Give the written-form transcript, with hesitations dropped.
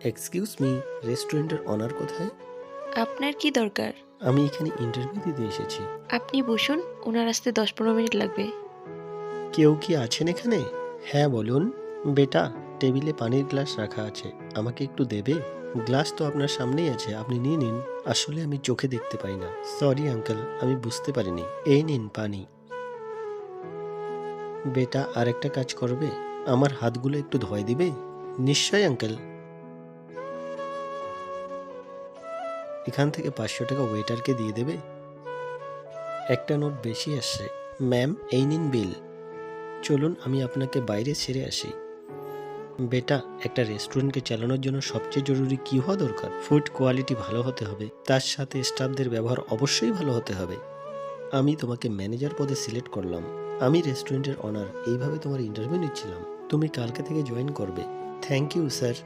Excuse me, রেস্টুরেন্টের honour কোথায়? আপনার কি দরকার? আমি এখানে ইন্টারভিউ দিতে এসেছি। আপনি বসুন, ওনার আসতে 10-15 মিনিট লাগবে। কেউ কি আছেন এখানে? হ্যাঁ বলুন। বেটা, টেবিলে পানির গ্লাস রাখা আছে, আমাকে একটু দেবে? গ্লাস তো আপনার সামনেই আছে, আপনি নিয়ে নিন। আসলে আমি চোখে দেখতে পাই না, সরি আঙ্কেল, আমি বুঝতে পারিনি। এই নিন পানি। বেটা, আরেকটা কাজ করবে, আমার হাতগুলো একটু ধোয় দিবে? নিশ্চয় আঙ্কেল। এখান থেকে 500 টাকা ওয়েটারকে দিয়ে দেবে। একটা নোট বেশি আসছে। ম্যাম, এই নিন বিল। চলুন আমি আপনাকে বাইরে ছেড়ে আসি। বেটা, একটা রেস্টুরেন্টকে চালানোর জন্য সবচেয়ে জরুরি কি হওয়া দরকার? ফুড কোয়ালিটি ভালো হতে হবে, তার সাথে স্টাফদের ব্যবহার অবশ্যই ভালো হতে হবে। আমি তোমাকে ম্যানেজার পদে সিলেক্ট করলাম। আমি রেস্টুরেন্টের অনার, এইভাবে তোমার ইন্টারভিউ নিচ্ছিলাম। তুমি কালকে থেকে জয়েন করবে। Thank you sir.